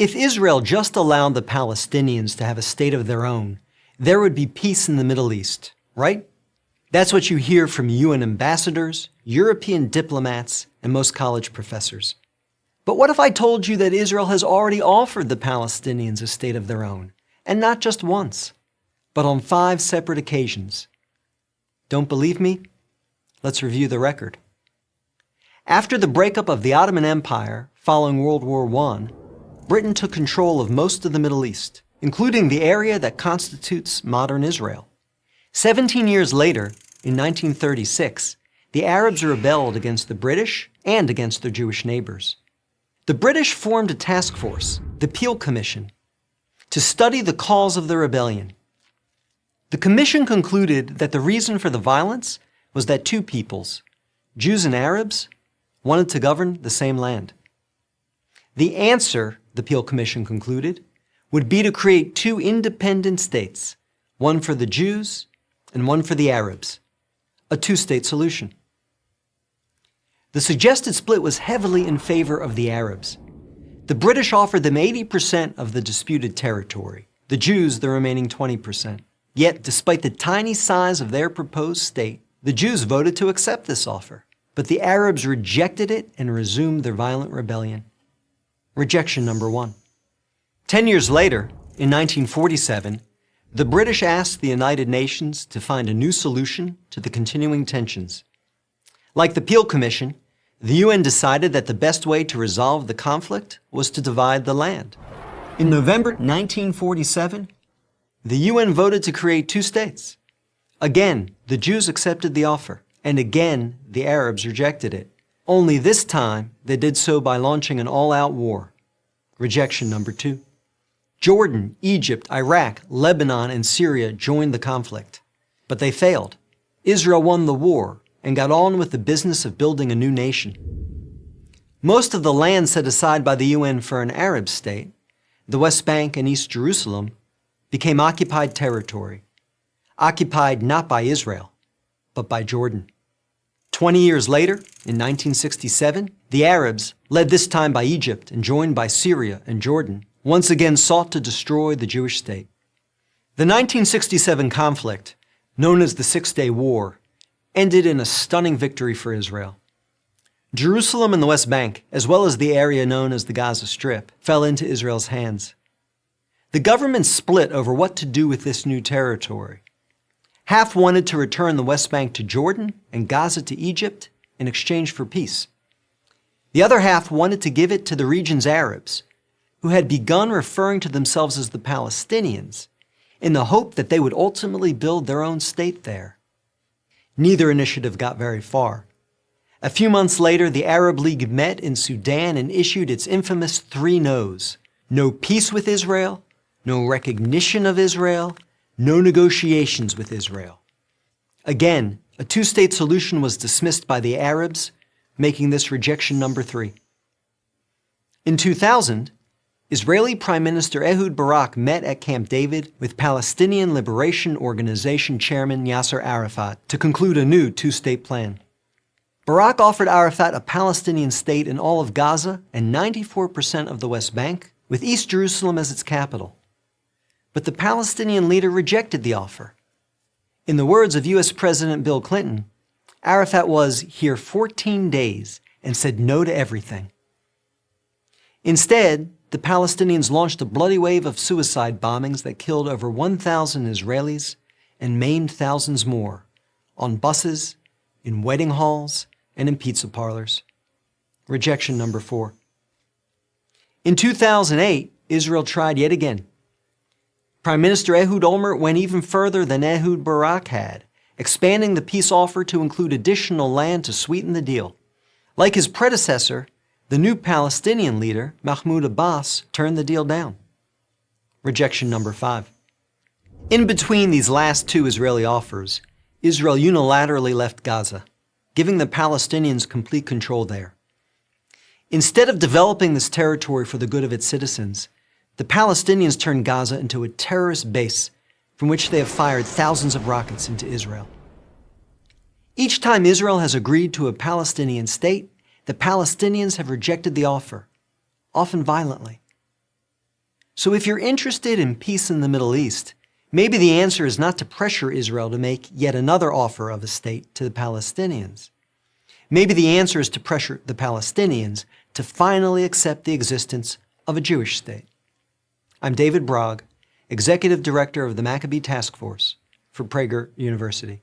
If Israel just allowed the Palestinians to have a state of their own, there would be peace in the Middle East, right? That's what you hear from UN ambassadors, European diplomats, and most college professors. But what if I told you that Israel has already offered the Palestinians a state of their own, and not just once, but on 5 separate occasions? Don't believe me? Let's review the record. After the breakup of the Ottoman Empire following World War I, Britain took control of most of the Middle East, including the area that constitutes modern Israel. 17 years later, in 1936, the Arabs rebelled against the British and against their Jewish neighbors. The British formed a task force, the Peel Commission, to study the cause of the rebellion. The commission concluded that the reason for the violence was that 2 peoples, Jews and Arabs, wanted to govern the same land. The answer, the Peel Commission concluded, would be to create 2 independent states, one for the Jews and one for the Arabs, a 2-state solution. The suggested split was heavily in favor of the Arabs. The British offered them 80% of the disputed territory, the Jews the remaining 20%. Yet, despite the tiny size of their proposed state, the Jews voted to accept this offer. But the Arabs rejected it and resumed their violent rebellion. Rejection number 1. 10 years later, in 1947, the British asked the United Nations to find a new solution to the continuing tensions. Like the Peel Commission, the UN decided that the best way to resolve the conflict was to divide the land. In November 1947, the UN voted to create 2 states. Again, the Jews accepted the offer, and again, the Arabs rejected it. Only this time, they did so by launching an all-out war. Rejection number 2. Jordan, Egypt, Iraq, Lebanon, and Syria joined the conflict. But they failed. Israel won the war and got on with the business of building a new nation. Most of the land set aside by the UN for an Arab state, the West Bank and East Jerusalem, became occupied territory. Occupied not by Israel, but by Jordan. 20 years later, in 1967, the Arabs, led this time by Egypt and joined by Syria and Jordan, once again sought to destroy the Jewish state. The 1967 conflict, known as the Six-Day War, ended in a stunning victory for Israel. Jerusalem and the West Bank, as well as the area known as the Gaza Strip, fell into Israel's hands. The government split over what to do with this new territory. Half wanted to return the West Bank to Jordan and Gaza to Egypt in exchange for peace. The other half wanted to give it to the region's Arabs, who had begun referring to themselves as the Palestinians, in the hope that they would ultimately build their own state there. Neither initiative got very far. A few months later, the Arab League met in Sudan and issued its infamous 3 no's. No peace with Israel, no recognition of Israel, no negotiations with Israel. Again, a 2-state solution was dismissed by the Arabs, making this rejection number 3. In 2000, Israeli Prime Minister Ehud Barak met at Camp David with Palestinian Liberation Organization Chairman Yasser Arafat to conclude a new 2-state plan. Barak offered Arafat a Palestinian state in all of Gaza and 94% of the West Bank, with East Jerusalem as its capital. But the Palestinian leader rejected the offer. In the words of U.S. President Bill Clinton, Arafat was here 14 days and said no to everything. Instead, the Palestinians launched a bloody wave of suicide bombings that killed over 1,000 Israelis and maimed thousands more, on buses, in wedding halls, and in pizza parlors. Rejection number 4. In 2008, Israel tried yet again. Prime Minister Ehud Olmert went even further than Ehud Barak had, expanding the peace offer to include additional land to sweeten the deal. Like his predecessor, the new Palestinian leader, Mahmoud Abbas, turned the deal down. Rejection number 5. In between these last 2 Israeli offers, Israel unilaterally left Gaza, giving the Palestinians complete control there. Instead of developing this territory for the good of its citizens, the Palestinians turned Gaza into a terrorist base from which they have fired thousands of rockets into Israel. Each time Israel has agreed to a Palestinian state, the Palestinians have rejected the offer, often violently. So if you're interested in peace in the Middle East, maybe the answer is not to pressure Israel to make yet another offer of a state to the Palestinians. Maybe the answer is to pressure the Palestinians to finally accept the existence of a Jewish state. I'm David Brog, Executive Director of the Maccabee Task Force for Prager University.